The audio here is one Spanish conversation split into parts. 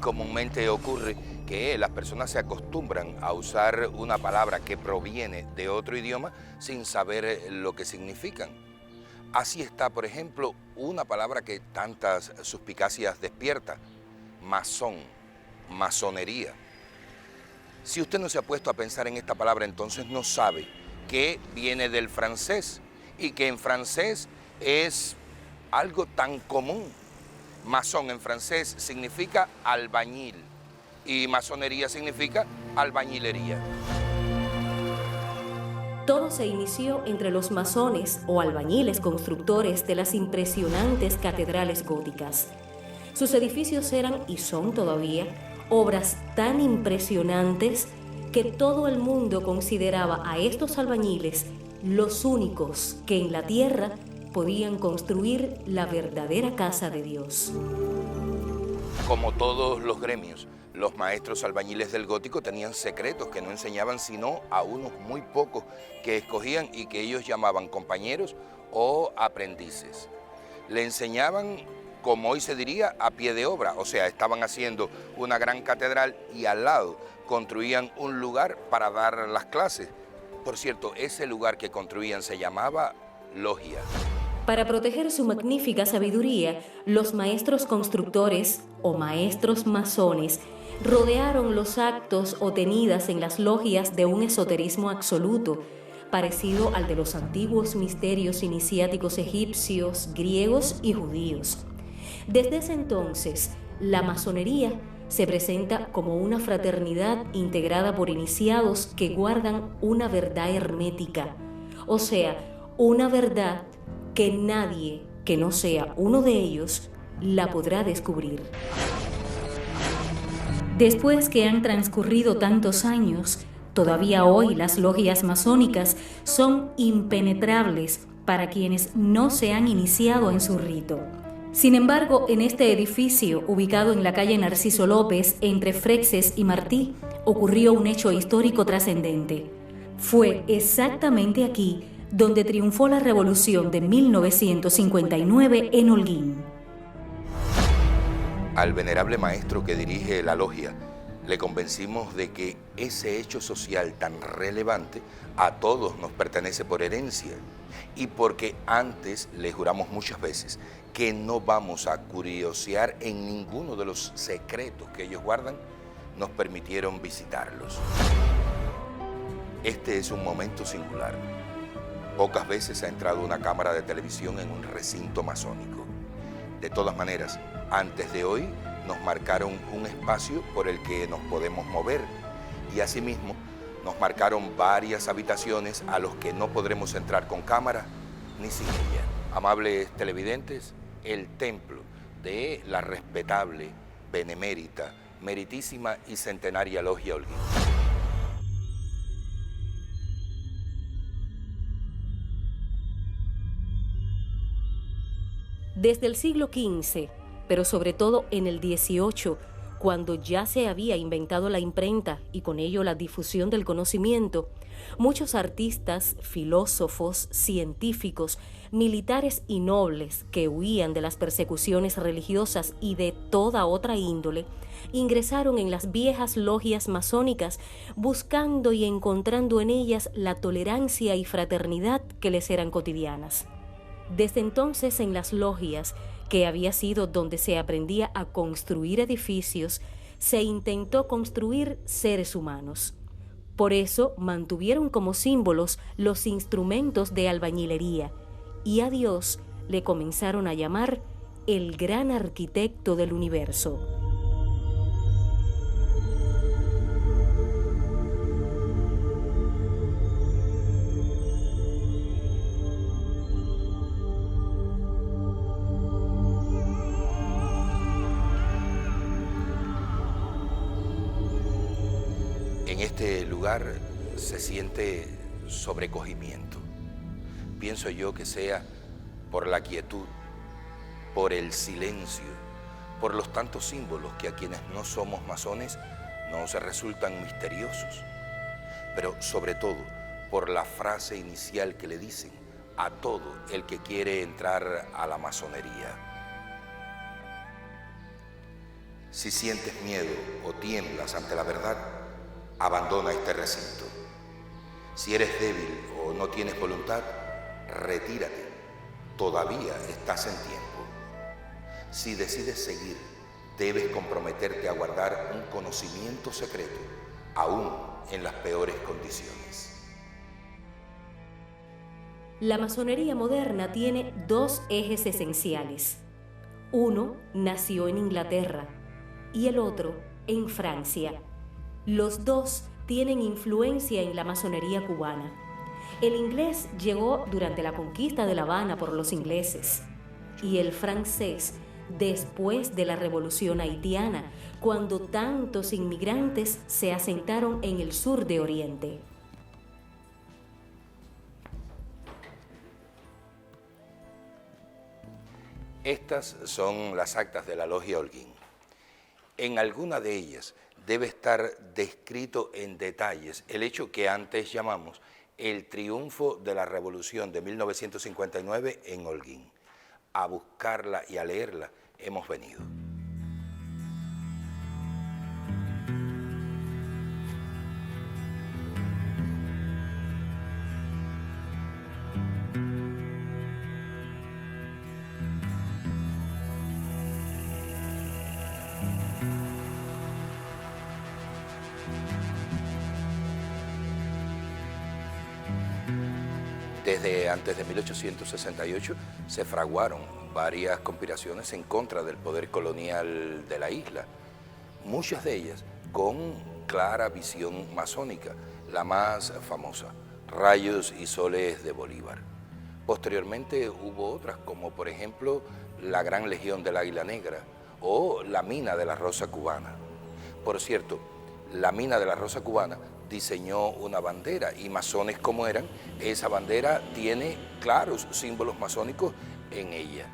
comúnmente ocurre que las personas se acostumbran a usar una palabra que proviene de otro idioma sin saber lo que significan. Así está, por ejemplo, una palabra que tantas suspicacias despierta: masón, masonería. Si usted no se ha puesto a pensar en esta palabra, entonces no sabe que viene del francés y que en francés es algo tan común. Masón en francés significa albañil y masonería significa albañilería. Todo se inició entre los masones o albañiles constructores de las impresionantes catedrales góticas. Sus edificios eran, y son todavía, obras tan impresionantes que todo el mundo consideraba a estos albañiles los únicos que en la tierra podían construir la verdadera casa de Dios. Como todos los gremios, los maestros albañiles del gótico tenían secretos que no enseñaban sino a unos muy pocos que escogían y que ellos llamaban compañeros o aprendices. Le enseñaban, como hoy se diría, a pie de obra, o sea, estaban haciendo una gran catedral y al lado construían un lugar para dar las clases. Por cierto, ese lugar que construían se llamaba logia. Para proteger su magnífica sabiduría, los maestros constructores o maestros masones rodearon los actos o tenidas en las logias de un esoterismo absoluto, parecido al de los antiguos misterios iniciáticos egipcios, griegos y judíos. Desde ese entonces, la masonería se presenta como una fraternidad integrada por iniciados que guardan una verdad hermética, o sea, una verdad que nadie que no sea uno de ellos la podrá descubrir. Después que han transcurrido tantos años, todavía hoy las logias masónicas son impenetrables para quienes no se han iniciado en su rito. Sin embargo, en este edificio, ubicado en la calle Narciso López, entre Freixes y Martí, ocurrió un hecho histórico trascendente. Fue exactamente aquí donde triunfó la revolución de 1959 en Holguín. Al venerable maestro que dirige la logia, le convencimos de que ese hecho social tan relevante a todos nos pertenece por herencia y porque antes le juramos muchas veces que no vamos a curiosear en ninguno de los secretos que ellos guardan, nos permitieron visitarlos. Este es un momento singular. Pocas veces ha entrado una cámara de televisión en un recinto masónico. De todas maneras, antes de hoy nos marcaron un espacio por el que nos podemos mover y asimismo nos marcaron varias habitaciones a los que no podremos entrar con cámara ni sin ella. Amables televidentes, el templo de la respetable, benemérita, meritísima y centenaria Logia Holguín. Desde el siglo XV, pero sobre todo en el XVIII, cuando ya se había inventado la imprenta y con ello la difusión del conocimiento, muchos artistas, filósofos, científicos, militares y nobles que huían de las persecuciones religiosas y de toda otra índole, ingresaron en las viejas logias masónicas buscando y encontrando en ellas la tolerancia y fraternidad que les eran cotidianas. Desde entonces en las logias, que había sido donde se aprendía a construir edificios, se intentó construir seres humanos. Por eso mantuvieron como símbolos los instrumentos de albañilería y a Dios le comenzaron a llamar el gran arquitecto del universo. En este lugar se siente sobrecogimiento. Pienso yo que sea por la quietud, por el silencio, por los tantos símbolos que a quienes no somos masones nos resultan misteriosos, pero sobre todo por la frase inicial que le dicen a todo el que quiere entrar a la masonería. Si sientes miedo o tiemblas ante la verdad, abandona este recinto. Si eres débil o no tienes voluntad, retírate. Todavía estás en tiempo. Si decides seguir, debes comprometerte a guardar un conocimiento secreto, aún en las peores condiciones. La masonería moderna tiene dos ejes esenciales. Uno nació en Inglaterra y el otro en Francia. Los dos tienen influencia en la masonería cubana. El inglés llegó durante la conquista de La Habana por los ingleses y el francés después de la Revolución Haitiana, cuando tantos inmigrantes se asentaron en el sur de Oriente. Estas son las actas de la Logia Holguín. En alguna de ellas debe estar descrito en detalles el hecho que antes llamamos el triunfo de la Revolución de 1959 en Holguín. A buscarla y a leerla hemos venido. Desde antes de 1868 se fraguaron varias conspiraciones en contra del poder colonial de la isla, muchas de ellas con clara visión masónica, la más famosa, Rayos y Soles de Bolívar. Posteriormente hubo otras, como por ejemplo la Gran Legión del Águila Negra o la Mina de la Rosa Cubana. Por cierto, la Mina de la Rosa Cubana diseñó una bandera y masones como eran, esa bandera tiene claros símbolos masónicos en ella.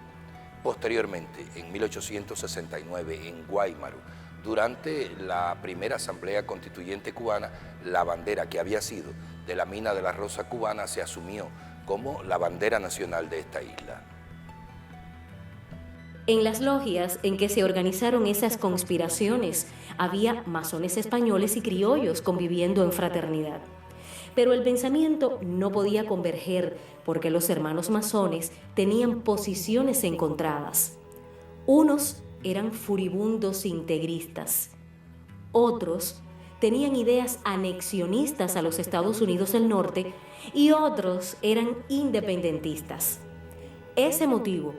Posteriormente, en 1869, en Guáimaro, durante la primera Asamblea Constituyente Cubana, la bandera que había sido de la Mina de la Rosa Cubana se asumió como la bandera nacional de esta isla. En las logias en que se organizaron esas conspiraciones, había masones españoles y criollos conviviendo en fraternidad. Pero el pensamiento no podía converger porque los hermanos masones tenían posiciones encontradas. Unos eran furibundos integristas, otros tenían ideas anexionistas a los Estados Unidos del Norte y otros eran independentistas. Ese motivo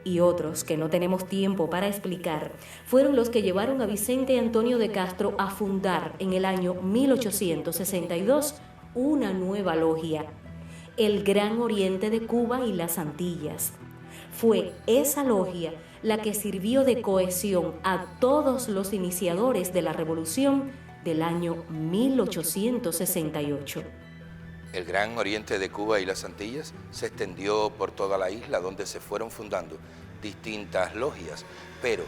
y otros que no tenemos tiempo para explicar, fueron los que llevaron a Vicente Antonio de Castro a fundar en el año 1862 una nueva logia, el Gran Oriente de Cuba y las Antillas. Fue esa logia la que sirvió de cohesión a todos los iniciadores de la Revolución del año 1868. El Gran Oriente de Cuba y las Antillas se extendió por toda la isla, donde se fueron fundando distintas logias, pero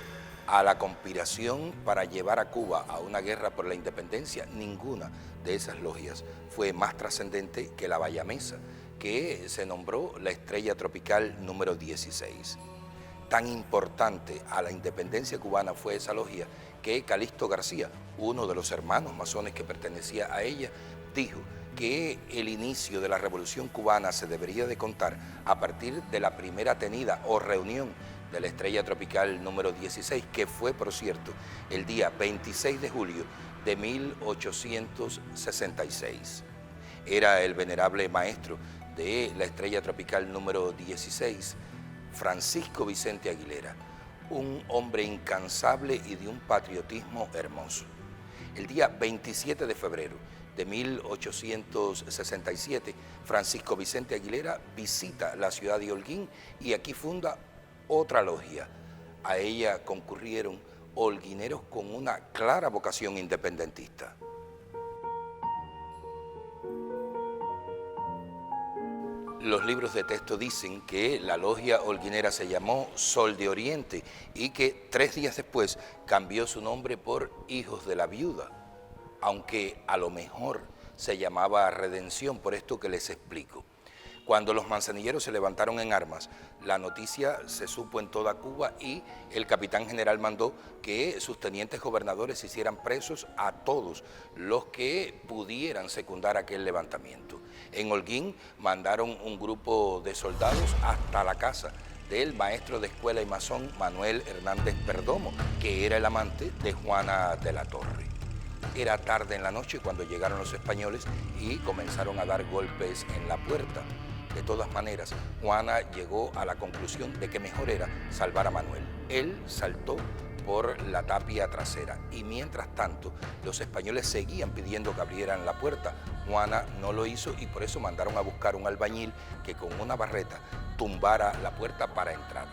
a la conspiración para llevar a Cuba a una guerra por la independencia, ninguna de esas logias fue más trascendente que la bayamesa, que se nombró la Estrella Tropical número 16. Tan importante a la independencia cubana fue esa logia que Calixto García, uno de los hermanos masones que pertenecía a ella, dijo que el inicio de la Revolución Cubana se debería de contar a partir de la primera tenida o reunión de la Estrella Tropical número 16, que fue, por cierto, el día 26 de julio de 1866. Era el venerable maestro de la Estrella Tropical número 16, Francisco Vicente Aguilera, un hombre incansable y de un patriotismo hermoso. El día 27 de febrero de 1867, Francisco Vicente Aguilera visita la ciudad de Holguín y aquí funda otra logia. A ella concurrieron holguineros con una clara vocación independentista. Los libros de texto dicen que la logia holguinera se llamó Sol de Oriente y que 3 días después cambió su nombre por Hijos de la Viuda, aunque a lo mejor se llamaba Redención, por esto que les explico. Cuando los manzanilleros se levantaron en armas, la noticia se supo en toda Cuba y el capitán general mandó que sus tenientes gobernadores hicieran presos a todos los que pudieran secundar aquel levantamiento. En Holguín mandaron un grupo de soldados hasta la casa del maestro de escuela y masón Manuel Hernández Perdomo, que era el amante de Juana de la Torre. Era tarde en la noche cuando llegaron los españoles y comenzaron a dar golpes en la puerta. De todas maneras, Juana llegó a la conclusión de que mejor era salvar a Manuel. Él saltó por la tapia trasera y mientras tanto los españoles seguían pidiendo que abrieran la puerta. Juana no lo hizo y por eso mandaron a buscar un albañil que con una barreta tumbara la puerta para entrar.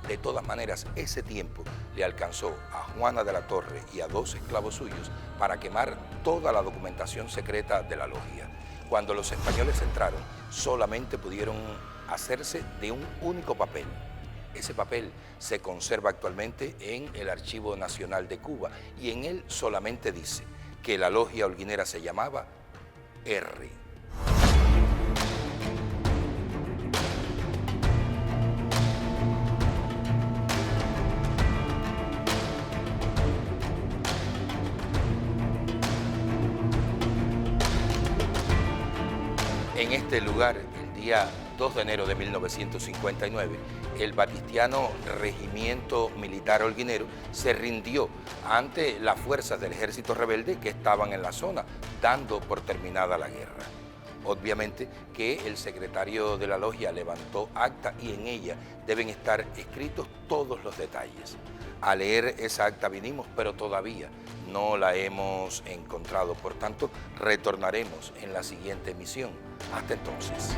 De todas maneras, ese tiempo le alcanzó a Juana de la Torre y a 2 esclavos suyos para quemar toda la documentación secreta de la logia. Cuando los españoles entraron, solamente pudieron hacerse de un único papel. Ese papel se conserva actualmente en el Archivo Nacional de Cuba y en él solamente dice que la logia holguinera se llamaba R. En este lugar, el día 2 de enero de 1959, el batistiano Regimiento Militar Holguinero se rindió ante las fuerzas del ejército rebelde que estaban en la zona, dando por terminada la guerra. Obviamente que el secretario de la logia levantó acta y en ella deben estar escritos todos los detalles. A leer esa acta vinimos, pero todavía no la hemos encontrado. Por tanto, retornaremos en la siguiente emisión. Hasta entonces.